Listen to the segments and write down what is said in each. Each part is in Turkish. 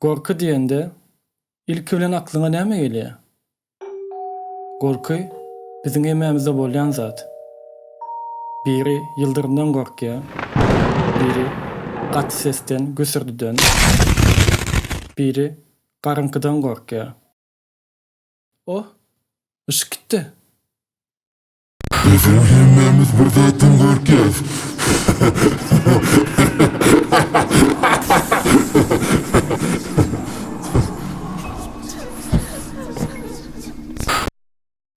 Gorky diýende ilk bilen aklyňa näme gelýär? Gorky biziň emämizde bolýan zat. Biri ýıldyrymdan gorkýar, biri gaty sesden, gösürdüden, biri garynkydan gorkýar. Oh, ışık gitdi. Bizim hemmemiz bir zatın gorkýar.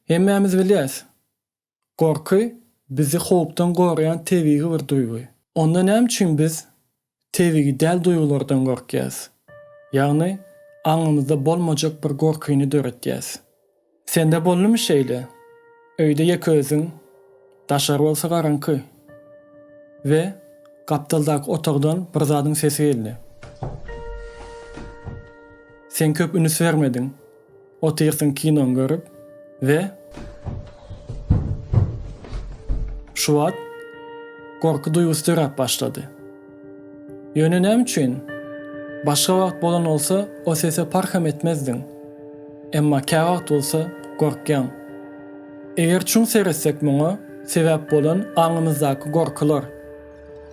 Hemmämiz bilýäs. Gorky bizi howpdan gorayan tebigi bir duýgu. Onda näme üçin biz tebigi däl duýgulardan gorkýas? Ýagny aňymyzda bolmajak bir gorkyny döretýäs. Sende bolnumy şeýle? Öýde ýeközüň daşar bolsa garanky we gapdaldaky otagdan bir zadyň sesi geldi. Sen köp ünüs vermedin. Otyrsyň kinon görüp ve şu wagt gorky duýgusy dörap başlady. Ýöne näme üçin? Başga wagt bolan bolsa o sese parham etmezdin. Emma kä wagt bolsa gorkýan. Eger çuň seretsek muňa sebäp bolan aňymyzdaky gorkylar.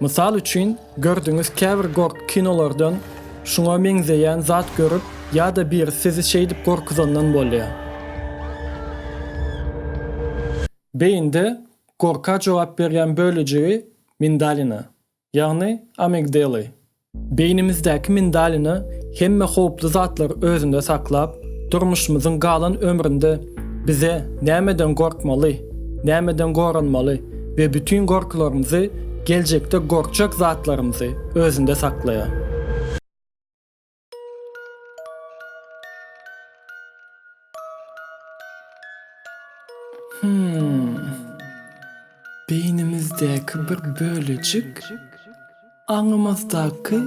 Mysal üçin gördüňiz käbir gorky kinolardan şuňa meňzeýän zat görüp ýa-da bir sizi şeý dip gorkuzandan bolýar. Beýinde gorka jogap berýän bölejigi mindalina, ýagny amigdala. Beýnimizdäki mindalina hemme howply zatlar özünde saklap, durmuşymyzyň galan ömründe bize nämeden gorkmaly, nämeden goranmaly we bütün gorkularymyzy geljekde gorkjak zatlarymyzy özünde saklaýar. Beynimizdeki bir bölücük aňymyzdaky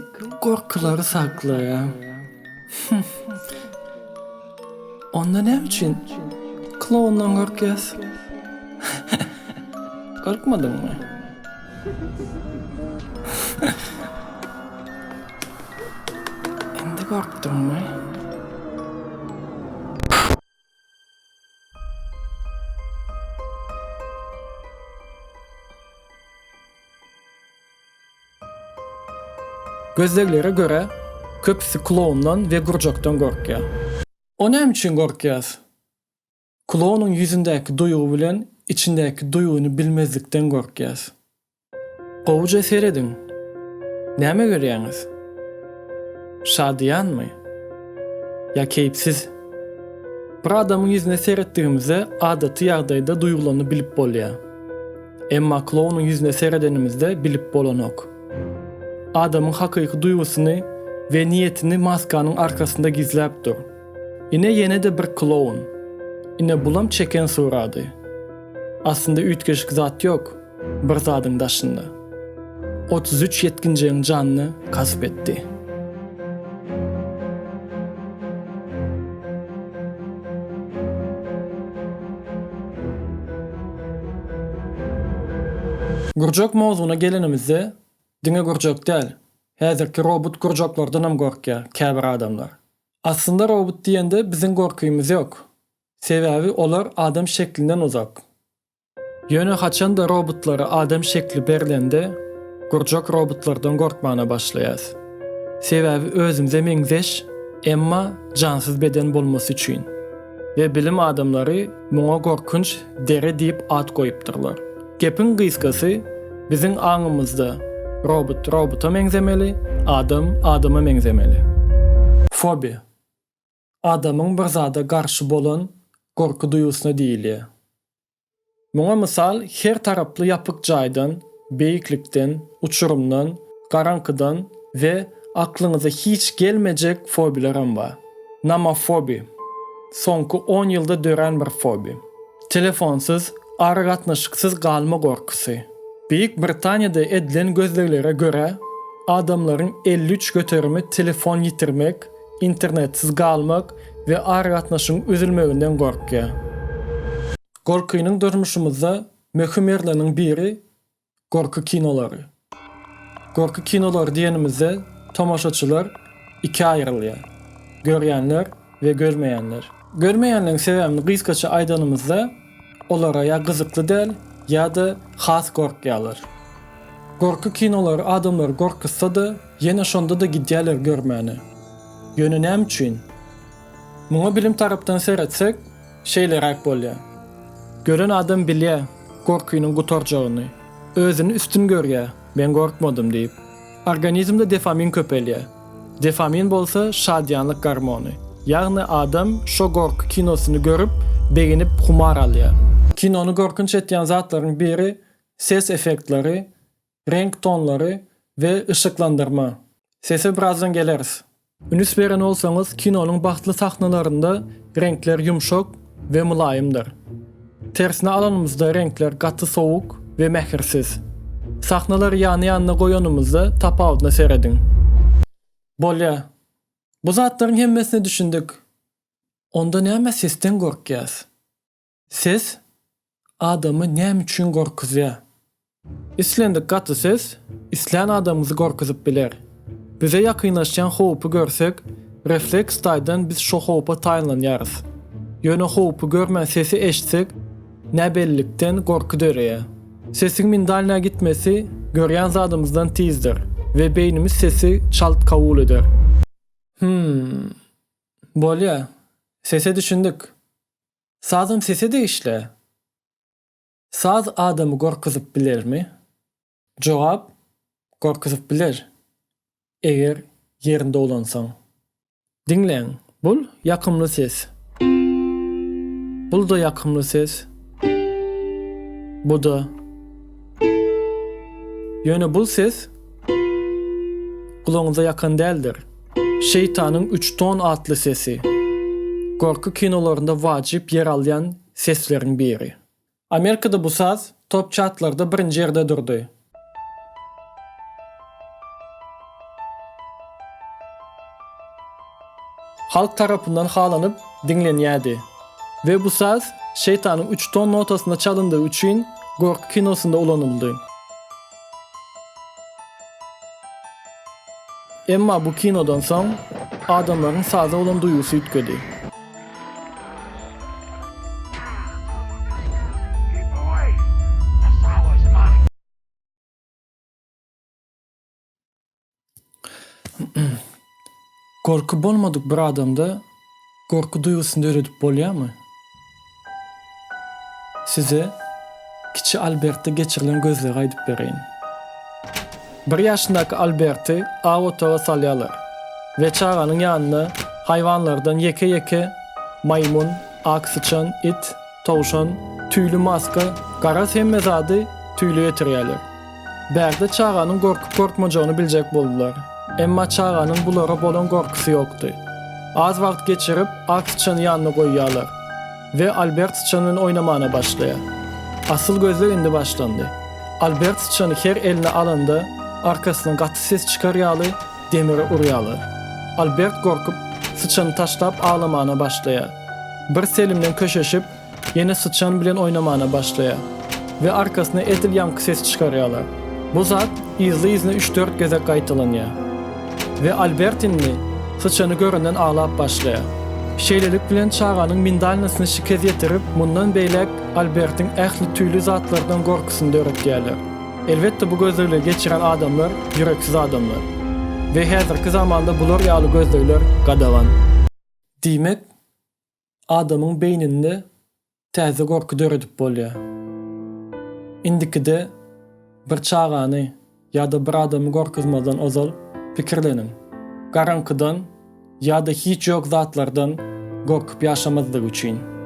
gorkulary saklaýar. Onda näme üçin klondan gorkýas? Korkmadyňmy? Endi korkdyňmy? Gözleglere göre köpüsi klondan we gurjakdan gorkýar. O näme üçin gorkýas? Klonun ýüzündäki duýgu bilen içindäki duýguny bilmezlikden gorkýas. Gowuja seredin. Näme görýäňiz? Şadyanmy? Ya keýpsiz? Bir adamyň ýüzüne seretdigimizde adaty ýagdaýda duýgulany bilip bolýar. Emma klonun ýüzüne seredenimizde bilip bolanok. Adamın hakyky duýgusyny we niýetini maskanyň arkasynda gizläpdir. Ine ýene de bir klon. Ine bulam çeken surady. Aslında ütgeşik zat ýok, bir zadyň daşynda. 33 yetkinjeň janyny kasp etdi. Gurjak mowzuuna gelenimizde diňe gurjak däl. Häzirki robot gurjaklardan hem gorkýar käbir adamlar. Aslında robot diýende biziň gorkymyz ýok. Sebäbi olar adam şeklinden uzak. Ýöne haçan da robotlara adam şekli berilende gurjak robotlardan gorkmana başlaýas. Sebäbi özümize meňzeş, emma jansyz beden bolmasy üçin. Ve bilim adamlary muňa gorkunç dere diýip ad goýupdyrlar. Gepin gyskasy biziň aňymyzda robot robota meňzemeli, adam adama meňzemeli. Fobi. Adamyň bir zada garşy bolan gorky duýgusyna diýilýär. Muňa mysal her taraply ýapyk jaýdan, beýiklikden, uçurumdan, garankydan we aklyňyza hiç gelmejek fobiler hem bar. Nomofobi. Soňky 10 ýylda dören bir fobi. Telefonsuz, aragatnaşyksyz galma gorkusy. Büyük Britanya'da edilen gözlemlere göre adamların 53 götürümü telefon yitirmek, internetsiz kalmak ve aragatnaşyň üzülmeginden gorkýar. Gorkynyň durmuşymyzda möhüm ýerleriň biri gorky kinolary. Gorky kinolar diýenimizde tomaşaçylar iki ayrılıyor. Görýänler we görmeýänler. Görmeýänlerin sebäbini gysgaça aýdanymyzda olara ya gyzykly däl ýa-da has gorkýarlar. Gorky kinolary adamlar gorkutsa-da ýene şonda da gidýärler görmäni. Ýöne näme üçin? Muňa bilim tarapdan seretsek, şeýlerak bolýar. Gören adam bilýär gorkynyň gutarjagyny. Özüni üstün görýär, ben gorkmadym diýip. Organizmde dopamin köpelýär. Dopamin bolsa şadýanlyk gormony. Ýagny adam şo gorky kinosyny görüp, beginip humar alýar. Kinony gorkunç etýän zatlaryň biri ses efektleri, renk tonları ve ışıklandırma. Sese birazdan geleriz. Ünüs veren olsanız kinonun bahtlı sahnalarında renkler yumşak ve mulayimdir. Tersine alanımızda renkler katı soğuk ve mehirsiz. Sahnaları yanına koyanımızda tapavuduna seyredin. Bolya, bu zatların hemmesini düşündük. Onda näme sesten gorkýas? Ses, adamı näme üçin gorkuzýar? İslendik katı ses, islen adamımızı gorkuzup biler. Bize yakınlaşan howpy görsek, refleks taýdan biz şo howpa taýlanýarys. Ýöne howpy görmän sesi eşitsek, näbellikden gorku döreýär. Sesin mindalyna gitmesi görýän zadymyzdan tizdir ve beynimiz sesi çalt kabul eder. Bolýa, sese düşündük. Sazım sese de işle. Saz adamı gorkuzup bilermi? Jogap, gorkuzup biler. Eger yerinde olansan. Dinleň, bul yakımlı ses. Bul da yakımlı ses. Bu da. Ýöne bul ses kulagyňyza yakın däldir. Şeytanın 3 ton atlı sesi. Gorku kinolarında wajyp yer alýan sesleriň biri. Amerikada bu saz top çatlarda birinci yerde durdu. Halk tarafından halanıp dinlenýärdi. Ve bu saz şeytanın 3 ton notasında çalındığı üçin gorku kinosunda ulanıldı. Emma bu kinodan soň adamların saza olan duyusy ütkedi. Gorku bolmadyk bir adamda gorku duýgusyny öredip bolýarmy? Size kiçi Albert'te geçirilen gözleri aýdyp bereýin. 1 ýaşyndaky Albert'i awtoga salýarlar ve çağanyň ýanyna hayvanlardan yeke maymun, aksyçan, it, towşan, tüýlü maska, gara semme zady tüýlü getirýärler. Bärde çağanyň gorkup gorkmajagyny biljek boldular. Emma çağanyň bulara bolan gorkusy ýokdy. Az wagt geçirip aksyçany ýanyna goýýarlar ve Albert sıçanyň oynamana başlaýar. Asyl gözler indi başlandy. Albert sıçany her eline alanda arkasından gaty ses çykarýaly, demire urýaly. Albert gorkup sıçany taşlap ağlamana başlaýar. Bir selimden köşeşip ýene sıçan bilen oynamana başlaýar ve arkasyna edil ýanky ses çykarýarlar. Bu zat izle 3-4 geze gaýtalanýar. Ve Albertinni sıçany görenden ağlap başlaýar. Şeýlelik bilen çağanyň mindalnasyny şikez ýetirip, mundan beýlek Albertin ähli tüýlü zatlardan gorkusyny öğretýärler. Elbetde bu gözleri geçiren adamlar yüreksiz adamlar. Ve häzirki zamanda bular ýaly gözler gadawan. Diýmek, adamyň beýninde täze gorku döredip bolýar. Indikide bir çağany ýa-da bir adamy gorkuzmadan ozal pikirlenin. Garankydan ýa-da hiç ýok zatlardan gorkup ýaşamazlyk üçin.